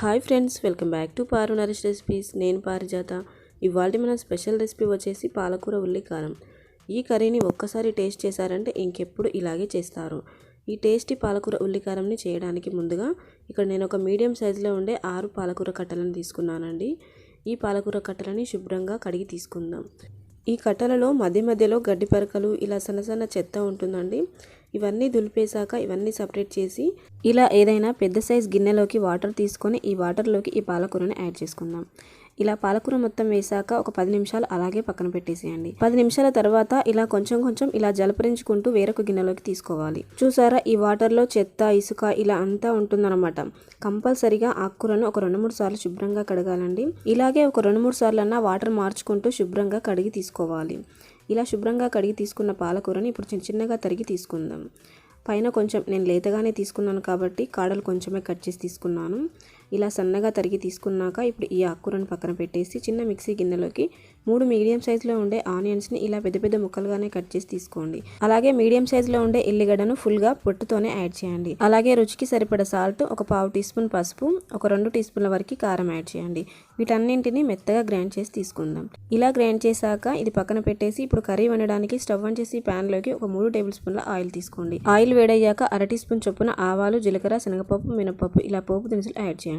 Hi friends, welcome back to Paru Naresh recipes. నేను పారిజాత. ఇవాళ మన స్పెషల్ రెసిపీ వచ్చేసి పాలకూర ఉల్లి కారం. ఈ కర్రీని ఒక్కసారి టేస్ట్ చేశారంటే ఇంకెప్పుడు ఇలాగే చేస్తారు. ఈ టేస్టీ పాలకూర ఉల్లి కారంని చేయడానికి ముందుగా ఇక్కడ నేను ఒక మీడియం సైజులో ఉండే 6 పాలకూర కట్టలను తీసుకున్నానండి. ఈ పాలకూర కట్టలని శుభ్రంగా కడిగి తీసుకుందాం. ఈ కట్టలలో మధ్య మధ్యలో గడ్డి పరకలు ఇలా సన్న సన్న చెత్త ఉంటుందండి. ఇవన్నీ దులిపేశాక ఇవన్నీ సపరేట్ చేసి ఇలా ఏదైనా పెద్ద సైజ్ గిన్నెలోకి వాటర్ తీసుకొని ఈ వాటర్లోకి ఈ పాలకూరని యాడ్ చేసుకుందాం. ఇలా పాలకూర మొత్తం వేసాక ఒక 10 నిమిషాలు అలాగే పక్కన పెట్టేసేయండి. 10 నిమిషాల తర్వాత ఇలా కొంచెం కొంచెం ఇలా జలపరించుకుంటూ వేరొక గిన్నెలోకి తీసుకోవాలి. చూసారా, ఈ వాటర్లో చెత్త ఇసుక ఇలా అంతా ఉంటుందన్నమాట. కంపల్సరిగా ఆకుకూరను ఒక 2-3 సార్లు శుభ్రంగా కడగాలండి. ఇలాగే ఒక 2-3 సార్లు అన్న వాటర్ మార్చుకుంటూ శుభ్రంగా కడిగి తీసుకోవాలి. ఇలా శుభ్రంగా కడిగి తీసుకున్న పాలకూరని ఇప్పుడు చిన్న చిన్నగా తరిగి తీసుకుందాం. పైన కొంచెం నేను లేతగానే తీసుకున్నాను కాబట్టి కాడలు కొంచెమే కట్ చేసి తీసుకున్నాను. ఇలా సన్నగా తరిగి తీసుకున్నాక ఇప్పుడు ఈ ఆకుకూరను పక్కన పెట్టేసి చిన్న మిక్సీ గిన్నెలోకి 3 మీడియం సైజులో ఉండే ఆనియన్స్ని ఇలా పెద్ద పెద్ద ముక్కలుగానే కట్ చేసి తీసుకోండి. అలాగే మీడియం సైజులో ఉండే ఎల్లిగడ్డను ఫుల్గా పొట్టుతోనే యాడ్ చేయండి. అలాగే రుచికి సరిపడ సాల్ట్, ఒక 1/2 టీ స్పూన్ పసుపు, ఒక 2 టీ స్పూన్ల వరకు కారం యాడ్ చేయండి. వీటన్నింటినీ మెత్తగా గ్రైండ్ చేసి తీసుకుందాం. ఇలా గ్రైండ్ చేశాక ఇది పక్కన పెట్టేసి ఇప్పుడు కర్రీ వండడానికి స్టవ్ ఆన్ చేసి ప్యాన్లోకి ఒక 3 టేబుల్ స్పూన్ల ఆయిల్ తీసుకోండి. ఆయిల్ వేడయ్యాక 1/2 టీ స్పూన్ చొప్పున ఆవాలు, జీలకర్ర, శనగపప్పు, మినపప్పు ఇలా పోపు దినుసులు యాడ్ చేయండి.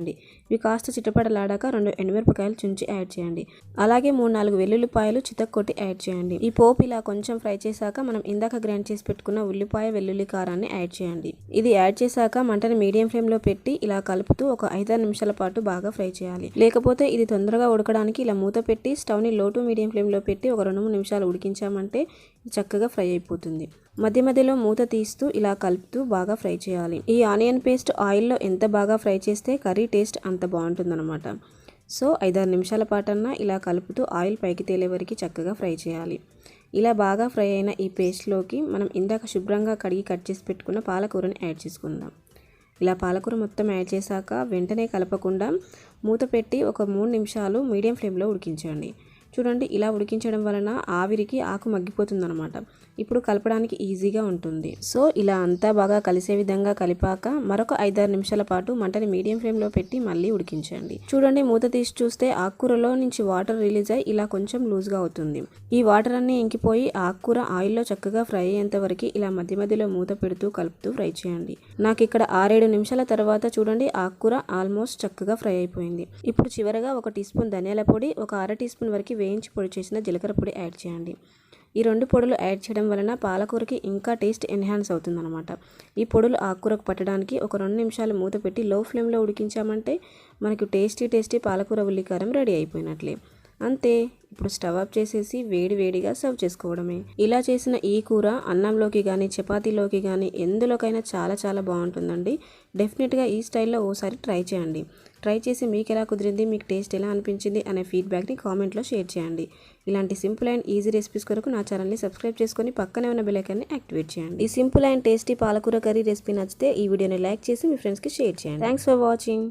ఇవి కాస్త చిటపటలాడాక 2 ఎండుమిరపకాయలు చుంచి యాడ్ చేయండి. అలాగే 3-4 వెల్లుల్లిపాయలు చితక్కొట్టి యాడ్ చేయండి. ఈ పోపు ఇలా కొంచెం ఫ్రై చేశాక మనం ఇందాక గ్రైండ్ చేసి పెట్టుకున్న ఉల్లిపాయ, వెల్లుల్లి కారాన్ని యాడ్ చేయండి. ఇది యాడ్ చేశాక మంటని మీడియం ఫ్లేమ్లో పెట్టి ఇలా కలుపుతూ ఒక 5-6 నిమిషాల పాటు బాగా ఫ్రై చేయాలి. లేకపోతే ఇది తొందరగా ఉడకడానికి ఇలా మూత పెట్టి స్టవ్ని లో టు మీడియం ఫ్లేమ్లో పెట్టి ఒక 2-3 నిమిషాలు ఉడికించామంటే చక్కగా ఫ్రై అయిపోతుంది. మధ్య మధ్యలో మూత తీస్తూ ఇలా కలుపుతూ బాగా ఫ్రై చేయాలి. ఈ ఆనియన్ పేస్ట్ ఆయిల్లో ఎంత బాగా ఫ్రై చేస్తే కర్రీ టేస్ట్ అంత బాగుంటుందన్నమాట. సో 5-6 నిమిషాల పాటన్నా ఇలా కలుపుతూ ఆయిల్ పైకి తేలే వరకు చక్కగా ఫ్రై చేయాలి. ఇలా బాగా ఫ్రై అయిన ఈ పేస్ట్లోకి మనం ఇందాక శుభ్రంగా కడిగి కట్ చేసి పెట్టుకున్న పాలకూరని యాడ్ చేసుకుందాం. ఇలా పాలకూర మొత్తం యాడ్ చేశాక వెంటనే కలపకుండా మూత పెట్టి ఒక 3 నిమిషాలు మీడియం ఫ్లేమ్లో ఉడికించండి. చూడండి, ఇలా ఉడికించడం వలన ఆవిరికి ఆకు మగ్గిపోతుందన్నమాట. ఇప్పుడు కలపడానికి ఈజీగా ఉంటుంది. సో ఇలా అంతా బాగా కలిసే విధంగా కలిపాక మరొక 5-6 నిమిషాల పాటు మంటని మీడియం ఫ్లేమ్లో పెట్టి మళ్ళీ ఉడికించండి. చూడండి, మూత తీసి చూస్తే ఆకుకూరలో నుంచి వాటర్ రిలీజ్ అయ్యి ఇలా కొంచెం లూజ్గా అవుతుంది. ఈ వాటర్ అన్నీ ఇంకిపోయి ఆకుకూర ఆయిల్లో చక్కగా ఫ్రై అయ్యేంత వరకు ఇలా మధ్య మధ్యలో మూత పెడుతూ కలుపుతూ ఫ్రై చేయండి. నాకు ఇక్కడ 6-7 నిమిషాల తర్వాత చూడండి ఆకుకూర ఆల్మోస్ట్ చక్కగా ఫ్రై అయిపోయింది. ఇప్పుడు చివరగా 1 టీ స్పూన్ ధనియాల పొడి, ఒక 1/2 టీ స్పూన్ వరకు వేయించి పొడి చేసిన జీలకర్ర పొడి యాడ్ చేయండి. ఈ 2 పొడులు యాడ్ చేయడం వలన పాలకూరకి ఇంకా టేస్ట్ ఎన్హాన్స్ అవుతుందన్నమాట. ఈ పొడులు ఆకుకూరకు పట్టడానికి ఒక 2 నిమిషాలు మూత పెట్టి లో ఫ్లేమ్లో ఉడికించామంటే మనకు టేస్టీ పాలకూర ఉల్లికారం రెడీ అయిపోయినట్లే. అంతే. ఇప్పుడు స్టవ్ ఆఫ్ చేసేసి వేడి వేడిగా సర్వ్ చేసుకోవడమే. ఇలా చేసిన ఈ కూర అన్నంలోకి కానీ చపాతీలోకి కానీ ఎందులోకైనా చాలా చాలా బాగుంటుందండి. డెఫినెట్గా ఈ స్టైల్లో ఓసారి ట్రై చేయండి. ట్రై చేసి మీకు ఎలా కుదిరింది, మీకు టేస్ట్ ఎలా అనిపించింది అనే ఫీడ్బ్యాక్ని కామెంట్లో షేర్ చేయండి. ఇలాంటి సింపుల్ అండ్ ఈజీ రెసిపీస్ కొరకు నా ఛానల్ని సబ్స్క్రైబ్ చేసుకొని పక్కనే ఉన్న బెల్ ఐకాన్ని యాక్టివేట్ చేయండి. ఈ సింపుల్ అండ్ టేస్టీ పాలకూర కర్రీ రెసిపీ నచ్చితే ఈ వీడియోని లైక్ చేసి మీ ఫ్రెండ్స్కి షేర్ చేయండి. Thanks for watching.